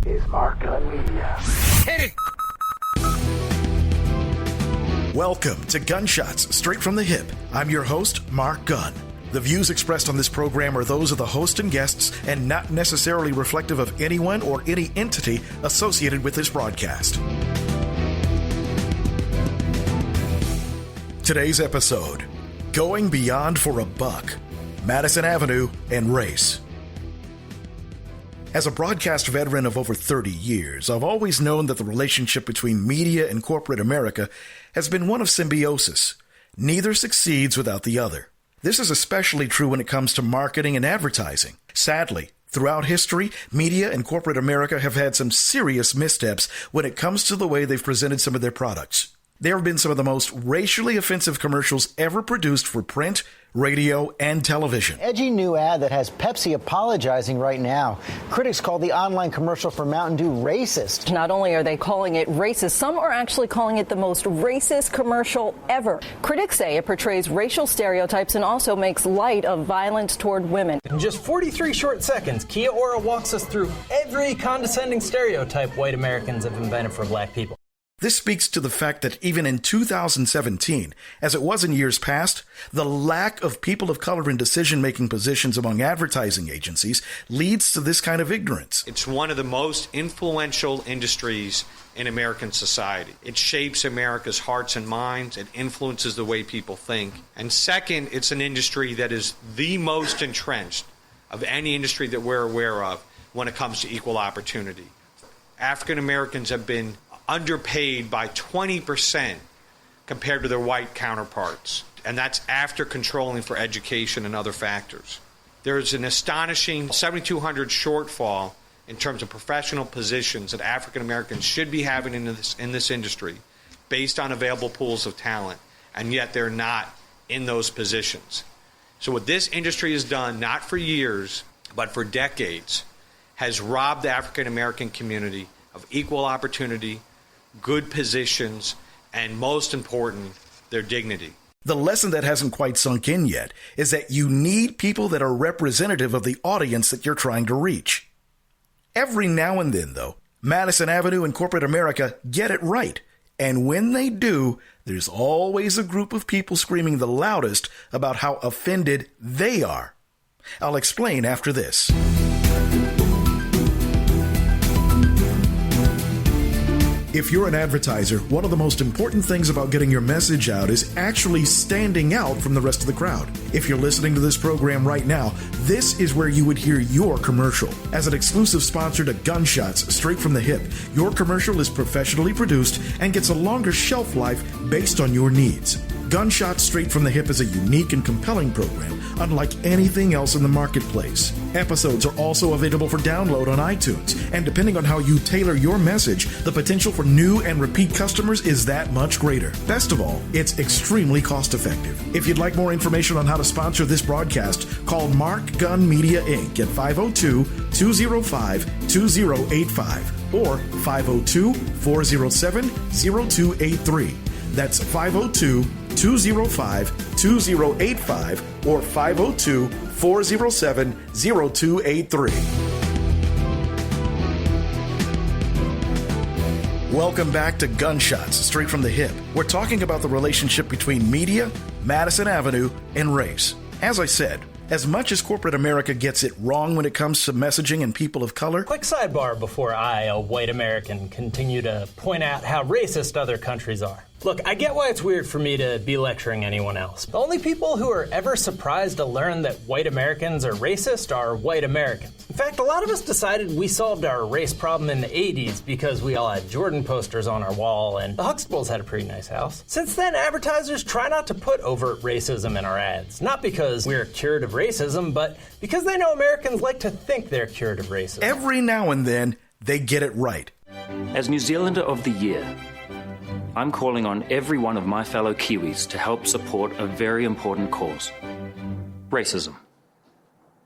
is Mark Gunn Media. Hit it! Welcome to Gunshots Straight from the Hip. I'm your host, Mark Gunn. The views expressed on this program are those of the host and guests and not necessarily reflective of anyone or any entity associated with this broadcast. Today's episode, Going Beyond for a Buck, Madison Avenue and Race. As a broadcast veteran of over 30 years, I've always known that the relationship between media and corporate America has been one of symbiosis. Neither succeeds without the other. This is especially true when it comes to marketing and advertising. Sadly, throughout history, media and corporate America have had some serious missteps when it comes to the way they've presented some of their products. There have been some of the most racially offensive commercials ever produced for print, radio, and television. Edgy new ad that has Pepsi apologizing right now. Critics call the online commercial for Mountain Dew racist. Not only are they calling it racist, some are actually calling it the most racist commercial ever. Critics say it portrays racial stereotypes and also makes light of violence toward women. In just 43 short seconds, Kia Ora walks us through every condescending stereotype white Americans have invented for black people. This speaks to the fact that even in 2017, as it was in years past, the lack of people of color in decision-making positions among advertising agencies leads to this kind of ignorance. It's one of the most influential industries in American society. It shapes America's hearts and minds. It influences the way people think. And second, it's an industry that is the most entrenched of any industry that we're aware of when it comes to equal opportunity. African Americans have been underpaid by 20% compared to their white counterparts, and that's after controlling for education and other factors. There's an astonishing 7,200 shortfall in terms of professional positions that African Americans should be having in this industry based on available pools of talent, and yet they're not in those positions. So what this industry has done, not for years, but for decades, has robbed the African American community of equal opportunity, good positions, and most important, their dignity. The lesson that hasn't quite sunk in yet is that you need people that are representative of the audience that you're trying to reach. Every now and then, though, Madison Avenue and corporate America get it right. And when they do, there's always a group of people screaming the loudest about how offended they are. I'll explain after this. If you're an advertiser, one of the most important things about getting your message out is actually standing out from the rest of the crowd. If you're listening to this program right now, this is where you would hear your commercial. As an exclusive sponsor to Gunshots Straight from the Hip, your commercial is professionally produced and gets a longer shelf life based on your needs. Gunshots Straight from the Hip is a unique and compelling program, unlike anything else in the marketplace. Episodes are also available for download on iTunes, and depending on how you tailor your message, the potential for new and repeat customers is that much greater. Best of all, it's extremely cost-effective. If you'd like more information on how to sponsor this broadcast, call Mark Gunn Media Inc. at 502-205-2085 or 502-407-0283. That's 502-205-2085 or 502-407-0283. Welcome back to Gunshots Straight from the Hip. We're talking about the relationship between media, Madison Avenue, and race. As I said, as much as corporate America gets it wrong when it comes to messaging and people of color... Quick sidebar before I, a white American, continue to point out how racist other countries are. Look, I get why it's weird for me to be lecturing anyone else. The only people who are ever surprised to learn that white Americans are racist are white Americans. In fact, a lot of us decided we solved our race problem in the 80s because we all had Jordan posters on our wall and the Huxtables had a pretty nice house. Since then, advertisers try not to put overt racism in our ads. Not because we're cured of racism, but because they know Americans like to think they're cured of racism. Every now and then, they get it right. As New Zealander of the Year, I'm calling on every one of my fellow Kiwis to help support a very important cause. Racism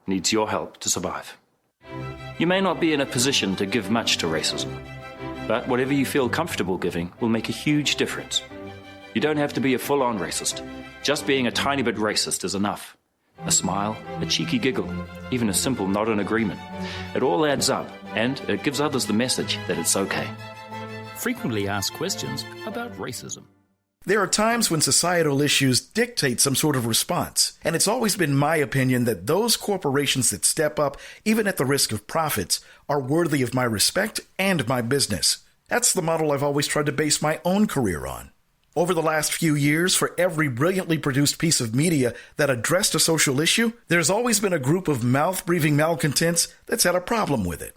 needs your help to survive. You may not be in a position to give much to racism, but whatever you feel comfortable giving will make a huge difference. You don't have to be a full-on racist. Just being a tiny bit racist is enough. A smile, a cheeky giggle, even a simple nod in agreement. It all adds up and it gives others the message that it's okay. Frequently asked questions about racism. There are times when societal issues dictate some sort of response, and it's always been my opinion that those corporations that step up, even at the risk of profits, are worthy of my respect and my business. That's the model I've always tried to base my own career on. Over the last few years, for every brilliantly produced piece of media that addressed a social issue, there's always been a group of mouth-breathing malcontents that's had a problem with it.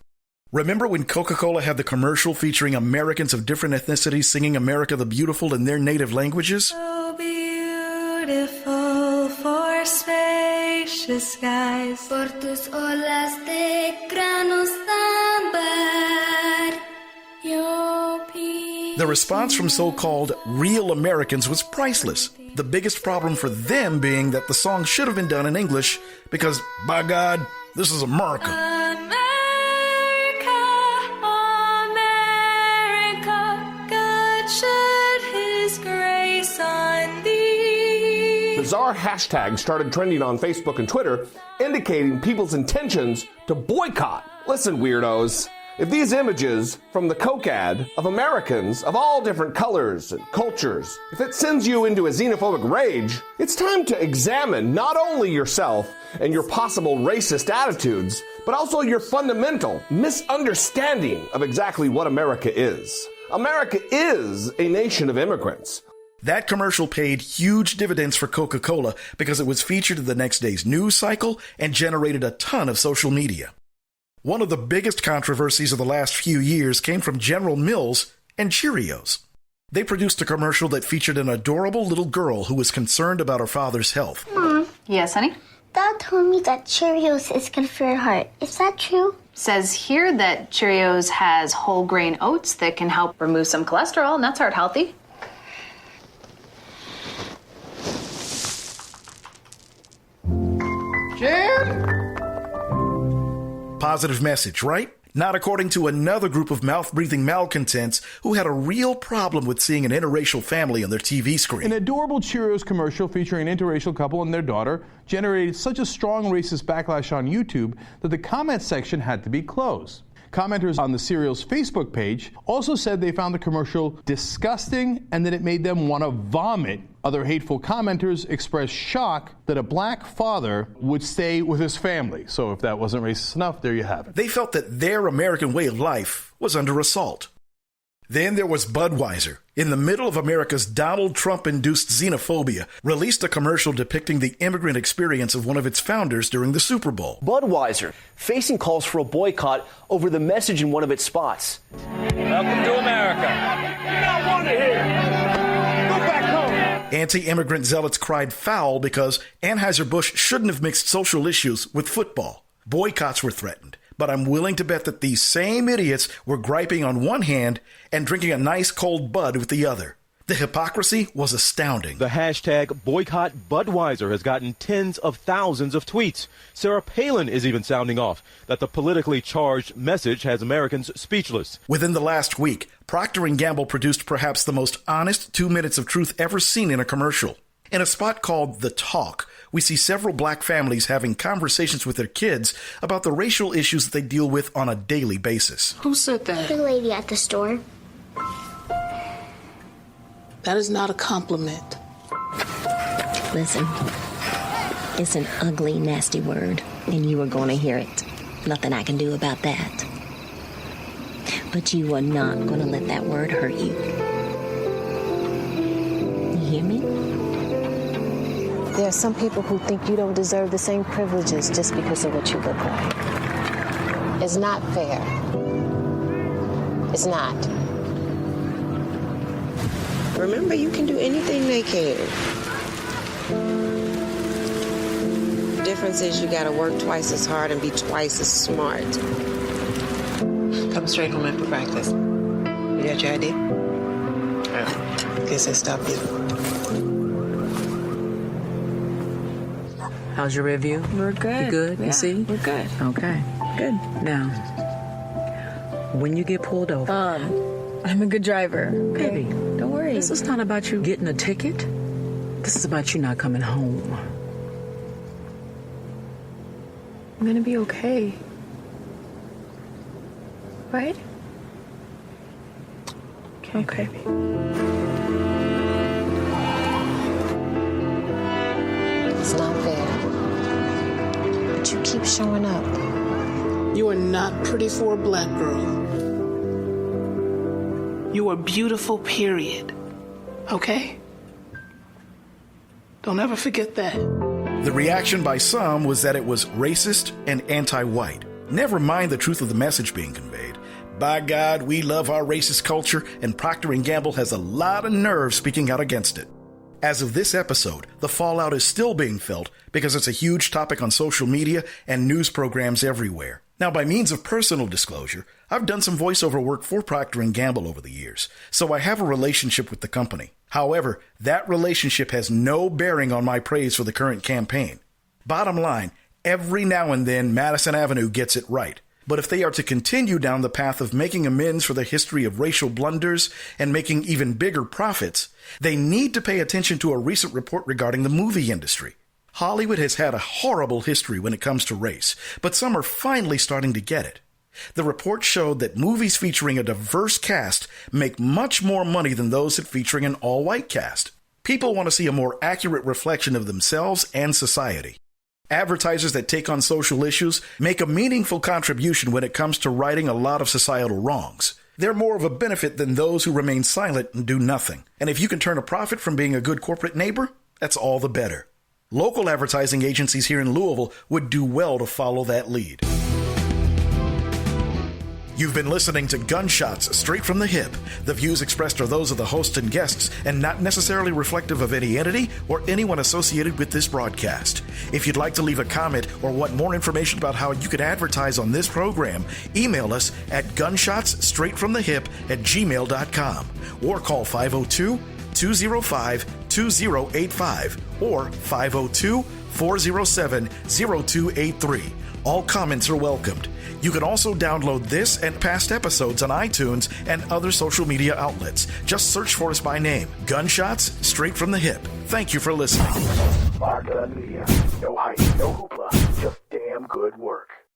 Remember when CocaCola had the commercial featuring Americans of different ethnicities singing America the Beautiful in their native languages? So beautiful for spacious skies, por tus olas de granos ámbar, yo pido. The response from so-called real Americans was priceless. The biggest problem for them being that the song should have been done in English because, by God, this is America. Bizarre hashtags started trending on Facebook and Twitter, indicating people's intentions to boycott. Listen, weirdos. If these images from the Coke ad of Americans of all different colors and cultures, if it sends you into a xenophobic rage, it's time to examine not only yourself and your possible racist attitudes, but also your fundamental misunderstanding of exactly what America is. America is a nation of immigrants. That commercial paid huge dividends for Coca-Cola because it was featured in the next day's news cycle and generated a ton of social media. One of the biggest controversies of the last few years came from General Mills and Cheerios. They produced a commercial that featured an adorable little girl who was concerned about her father's health. Mom. Yes, honey? Dad told me that Cheerios is good for your heart. Is that true? Says here that Cheerios has whole grain oats that can help remove some cholesterol, and that's heart healthy. Positive message, right? Not according to another group of mouth-breathing malcontents who had a real problem with seeing an interracial family on their TV screen. An adorable Cheerios commercial featuring an interracial couple and their daughter generated such a strong racist backlash on YouTube that the comment section had to be closed. Commenters on the cereal's Facebook page also said they found the commercial disgusting and that it made them want to vomit. Other hateful commenters expressed shock that a black father would stay with his family. So if that wasn't racist enough, there you have it. They felt that their American way of life was under assault. Then there was Budweiser. In the middle of America's Donald Trump-induced xenophobia, released a commercial depicting the immigrant experience of one of its founders during the Super Bowl. Budweiser facing calls for a boycott over the message in one of its spots. Welcome to America. We don't want to hear. Go back home. Anti-immigrant zealots cried foul because Anheuser-Busch shouldn't have mixed social issues with football. Boycotts were threatened. But I'm willing to bet that these same idiots were griping on one hand and drinking a nice cold Bud with the other. The hypocrisy was astounding. The hashtag boycott Budweiser has gotten tens of thousands of tweets. Sarah Palin is even sounding off that the politically charged message has Americans speechless. Within the last week, Procter & Gamble produced perhaps the most honest 2 minutes of truth ever seen in a commercial. In a spot called The Talk, we see several black families having conversations with their kids about the racial issues that they deal with on a daily basis. Who said that? The lady at the store. That is not a compliment. Listen, it's an ugly, nasty word, and you are going to hear it. Nothing I can do about that. But you are not going to let that word hurt you. You hear me? There are some people who think you don't deserve the same privileges just because of what you look like. It's not fair. It's not. Remember, you can do anything they can. The difference is you gotta work twice as hard and be twice as smart. Come straight home after practice. You got your ID? Yeah. Guess I stopped you. How's your review? We're good. You good? Yeah, You see? we're good. Okay. Good. Now, when you get pulled over... I'm a good driver. Okay? Baby, Don't worry. this is not about you getting a ticket. This is about you not coming home. I'm gonna be okay. Right? Okay. It's not fair. But you keep showing up. You are not pretty for a black girl. You are beautiful, period. Okay? Don't ever forget that. The reaction by some was that it was racist and anti-white. Never mind the truth of the message being conveyed. By God, we love our racist culture, and Procter & Gamble has a lot of nerve speaking out against it. As of this episode, the fallout is still being felt because it's a huge topic on social media and news programs everywhere. Now, by means of personal disclosure, I've done some voiceover work for Procter & Gamble over the years, so I have a relationship with the company. However, that relationship has no bearing on my praise for the current campaign. Bottom line, every now and then Madison Avenue gets it right. But if they are to continue down the path of making amends for the history of racial blunders and making even bigger profits, they need to pay attention to a recent report regarding the movie industry. Hollywood has had a horrible history when it comes to race, but some are finally starting to get it. The report showed that movies featuring a diverse cast make much more money than those featuring an all-white cast. People want to see a more accurate reflection of themselves and society. Advertisers that take on social issues make a meaningful contribution when it comes to righting a lot of societal wrongs. They're more of a benefit than those who remain silent and do nothing. And if you can turn a profit from being a good corporate neighbor, that's all the better. Local advertising agencies here in Louisville would do well to follow that lead. You've been listening to Gunshots Straight from the Hip. The views expressed are those of the host and guests and not necessarily reflective of any entity or anyone associated with this broadcast. If you'd like to leave a comment or want more information about how you could advertise on this program, email us at gunshotsstraightfromthehip@gmail.com or call 502-205-2085 or 502-407-0283. All comments are welcomed. You can also download this and past episodes on iTunes and other social media outlets. Just search for us by name. Gunshots Straight from the Hip. Thank you for listening. Mark Media. No hype, no hoopla, just damn good work.